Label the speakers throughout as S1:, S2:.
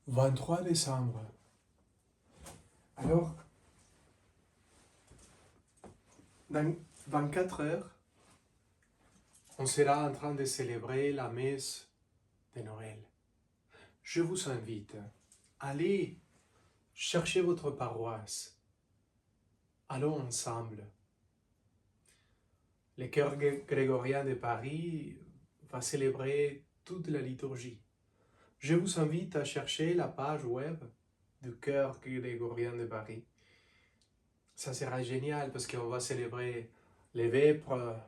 S1: 23 décembre. Alors, dans 24 heures, on sera en train de célébrer la messe de Noël. Je vous invite, allez chercher votre paroisse. Allons ensemble. Le chœur grégorien de Paris va célébrer toute la liturgie. Je vous invite à chercher la page web du chœur grégorien de Paris. Ça sera génial parce qu'on va célébrer les vêpres,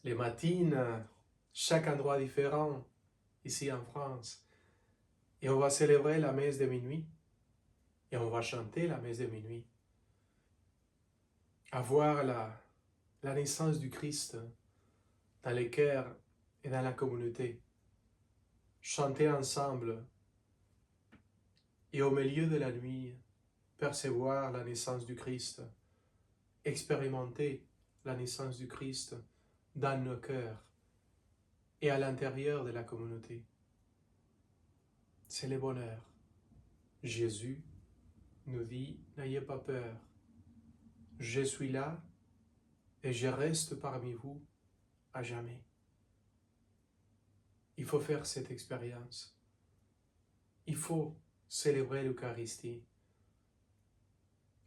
S1: les matines, chaque endroit différent ici en France. Et on va célébrer la messe de minuit et on va chanter la messe de minuit. Avoir la naissance du Christ dans les cœurs et dans la communauté. Chanter ensemble et au milieu de la nuit, percevoir la naissance du Christ, expérimenter la naissance du Christ dans nos cœurs et à l'intérieur de la communauté. C'est le bonheur. Jésus nous dit, n'ayez pas peur, je suis là et je reste parmi vous à jamais. Il faut faire cette expérience. Il faut célébrer l'Eucharistie.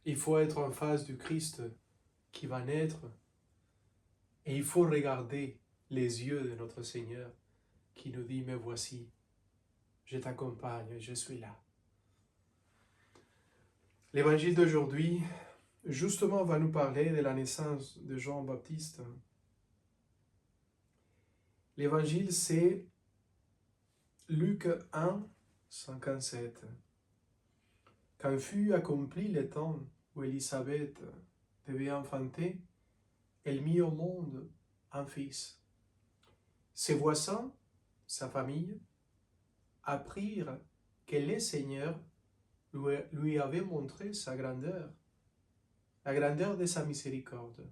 S1: Il faut être en face du Christ qui va naître et il faut regarder les yeux de notre Seigneur qui nous dit, me voici, je t'accompagne, je suis là. L'évangile d'aujourd'hui, justement, va nous parler de la naissance de Jean-Baptiste. L'évangile, c'est Luc 1, 57. Quand fut accompli le temps où Élisabeth devait enfanter, elle mit au monde un fils. Ses voisins, sa famille, apprirent que le Seigneur lui avait montré sa grandeur, la grandeur de sa miséricorde.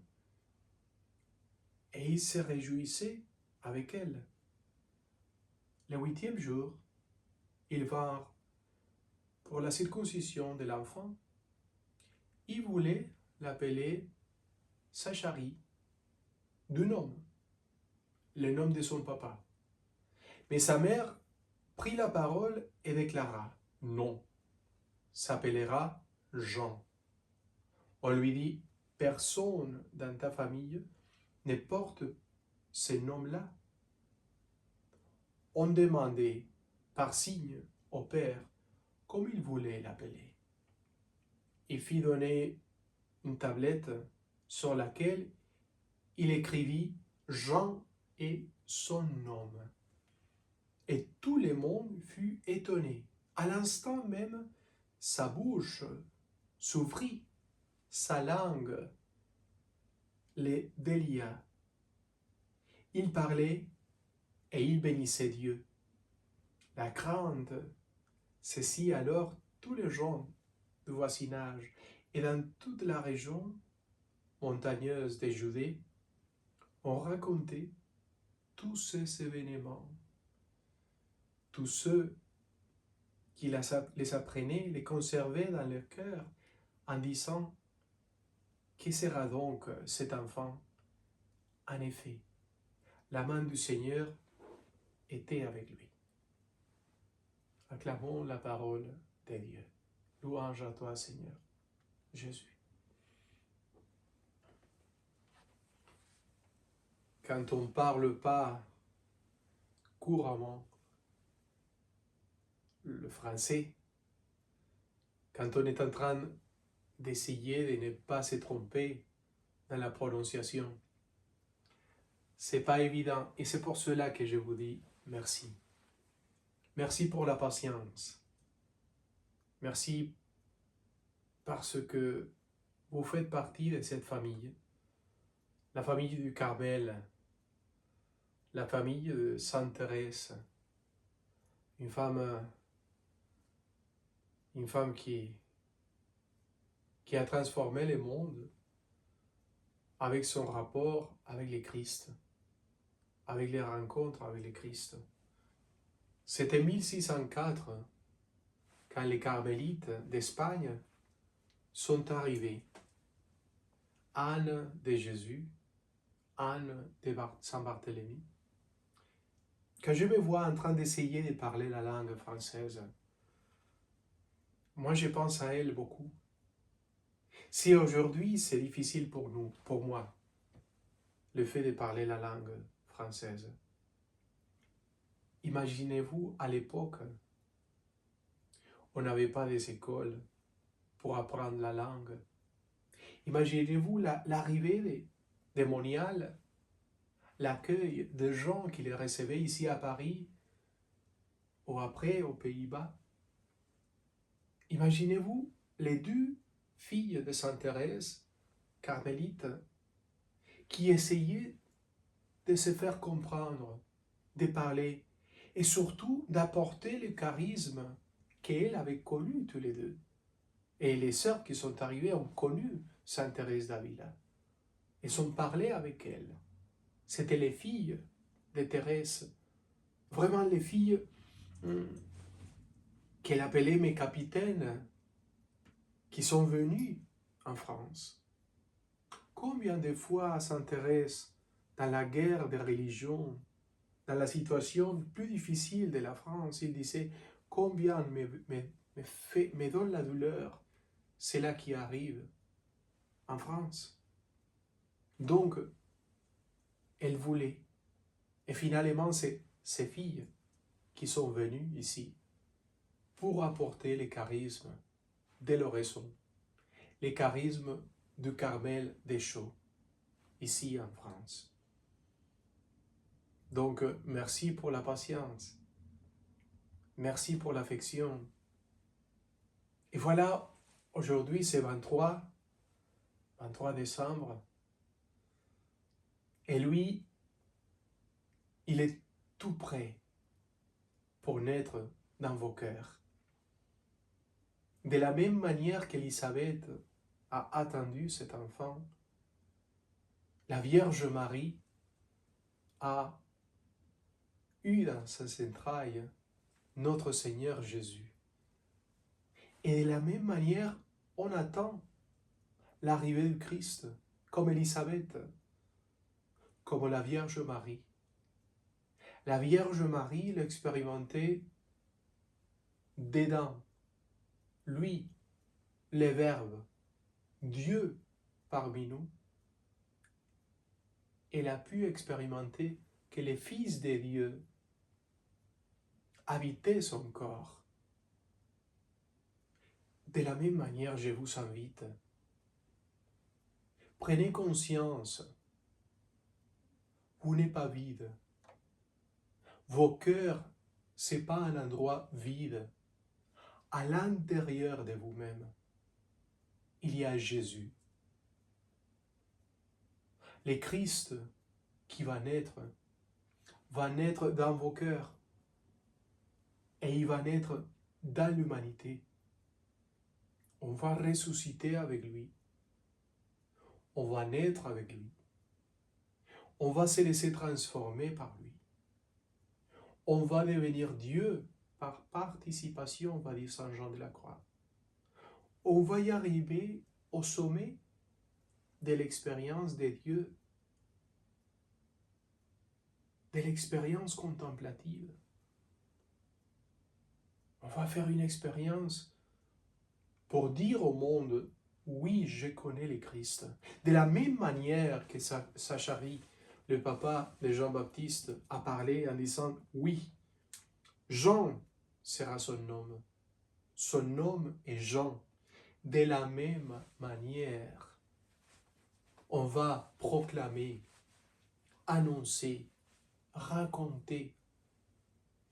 S1: Et il se réjouissait avec elle. Le 8e jour, ils vinrent pour la circoncision de l'enfant. Ils voulaient l'appeler Zacharie, du nom, le nom de son papa. Mais sa mère prit la parole et déclara, non, s'appellera Jean. On lui dit, personne dans ta famille ne porte ce nom-là. On demandait par signe au père comme il voulait l'appeler. Il fit donner une tablette sur laquelle il écrivit Jean et son nom. Et tout le monde fut étonné. À l'instant même, sa bouche s'ouvrit, sa langue les délia. Il parlait et il bénissait Dieu. La crainte saisit alors tous les gens du voisinage et dans toute la région montagneuse de Judée, on racontait tous ces événements. Tous ceux qui les apprenaient les conservaient dans leur cœur en disant « Que sera donc cet enfant ?» En effet, la main du Seigneur était avec lui. Acclamons la parole de Dieu. Louange à toi, Seigneur, Jésus. Quand on ne parle pas couramment le français, quand on est en train d'essayer de ne pas se tromper dans la prononciation, c'est pas évident et c'est pour cela que je vous dis merci. Merci pour la patience. Merci parce que vous faites partie de cette famille, la famille du Carmel, la famille de Sainte Thérèse, une femme qui a transformé le monde avec son rapport avec le Christ, avec les rencontres avec le Christ. C'était 1604 quand les carmélites d'Espagne sont arrivés. Anne de Jésus, Anne de Saint-Barthélemy. Quand je me vois en train d'essayer de parler la langue française, moi je pense à elle beaucoup. Si aujourd'hui c'est difficile pour nous, pour moi, le fait de parler la langue française, imaginez-vous à l'époque, on n'avait pas des écoles pour apprendre la langue. Imaginez-vous l'arrivée des moniales, l'accueil de gens qui les recevaient ici à Paris ou après aux Pays-Bas. Imaginez-vous les deux filles de Sainte Thérèse, carmélites, qui essayaient de se faire comprendre, de parler et surtout d'apporter le charisme qu'elle avait connu tous les deux. Et les sœurs qui sont arrivées ont connu Sainte Thérèse d'Avila. Elles ont parlé avec elle. C'était les filles de Thérèse, vraiment les filles qu'elle appelait mes capitaines, qui sont venues en France. Combien de fois Sainte Thérèse, dans la guerre des religions, dans la situation plus difficile de la France, il disait combien me donne la douleur, c'est là qui arrive en France. Donc, elle voulait. Et finalement, c'est ces filles qui sont venues ici pour apporter les charismes de l'oraison, les charismes du Carmel des Chaux, ici en France. Donc, merci pour la patience. Merci pour l'affection. Et voilà, aujourd'hui c'est 23 décembre. Et lui, il est tout prêt pour naître dans vos cœurs. De la même manière qu'Élisabeth a attendu cet enfant, la Vierge Marie a eu dans ses entrailles notre Seigneur Jésus. Et de la même manière, on attend l'arrivée du Christ, comme Élisabeth, comme la Vierge Marie. La Vierge Marie l'expérimentait dedans, lui, le Verbe, Dieu parmi nous. Elle a pu expérimenter que le Fils de Dieu habitait son corps. De la même manière, je vous invite, prenez conscience, vous n'êtes pas vide. Vos cœurs, ce n'est pas un endroit vide. À l'intérieur de vous-même, il y a Jésus. Le Christ qui va naître dans vos cœurs et il va naître dans l'humanité. On va ressusciter avec lui. On va naître avec lui. On va se laisser transformer par lui. On va devenir Dieu par participation, va dire Saint Jean de la Croix. On va y arriver au sommet de l'expérience de Dieu, de l'expérience contemplative. On va faire une expérience pour dire au monde, oui, je connais le Christ. De la même manière que Zacharie, le papa de Jean-Baptiste, a parlé en disant, oui, Jean sera son nom. Son nom est Jean. De la même manière, on va proclamer, annoncer, raconter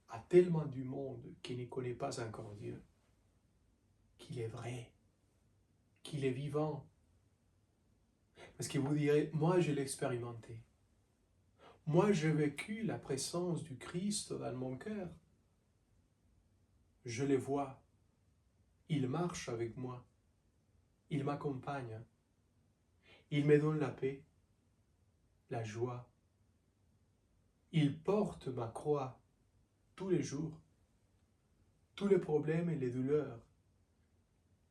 S1: à tellement du monde qui ne connaît pas encore Dieu, qu'il est vrai, qu'il est vivant. Parce que vous direz, moi je l'ai expérimenté. Moi j'ai vécu la présence du Christ dans mon cœur. Je le vois. Il marche avec moi. Il m'accompagne. Il me donne la paix, la joie. Il porte ma croix tous les jours. tous les problèmes et les douleurs.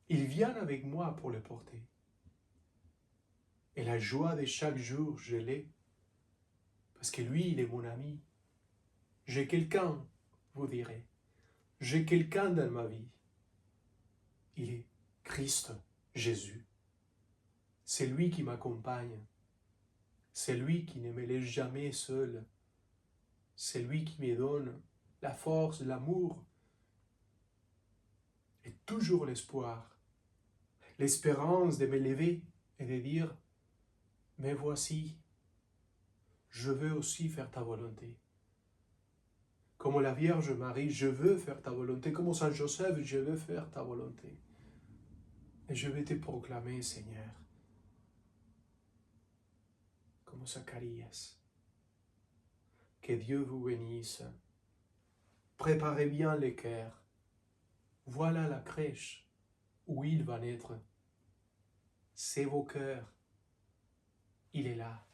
S1: Il vient avec moi pour les porter. Et la joie de chaque jour, je l'ai. Parce que lui, il est mon ami. J'ai quelqu'un, vous direz. J'ai quelqu'un dans ma vie. Il est Christ, Jésus. C'est lui qui m'accompagne. C'est lui qui ne me laisse jamais seul. C'est lui qui me donne la force, l'amour et toujours l'espoir. L'espérance de me lever et de dire, mais voici, je veux aussi faire ta volonté. Comme la Vierge Marie, je veux faire ta volonté. Comme Saint Joseph, je veux faire ta volonté. Et je vais te proclamer, Seigneur, comme Zacharias. Que Dieu vous bénisse. Préparez bien les cœurs. Voilà la crèche où il va naître. C'est vos cœurs. Il est là.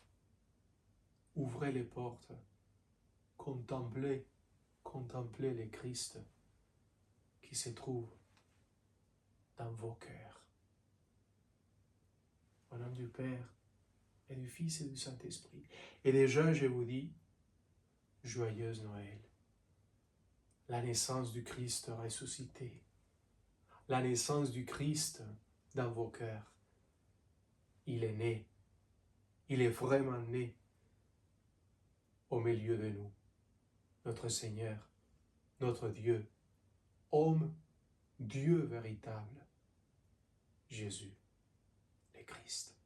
S1: Ouvrez les portes. Contemplez le Christ qui se trouve dans vos cœurs. Au nom du Père et du Fils et du Saint-Esprit. Et déjà, je vous dis, joyeuse Noël. La naissance du Christ ressuscité. La naissance du Christ dans vos cœurs. Il est né. Il est vraiment né au milieu de nous. Notre Seigneur, notre Dieu, homme, Dieu véritable, Jésus, le Christ.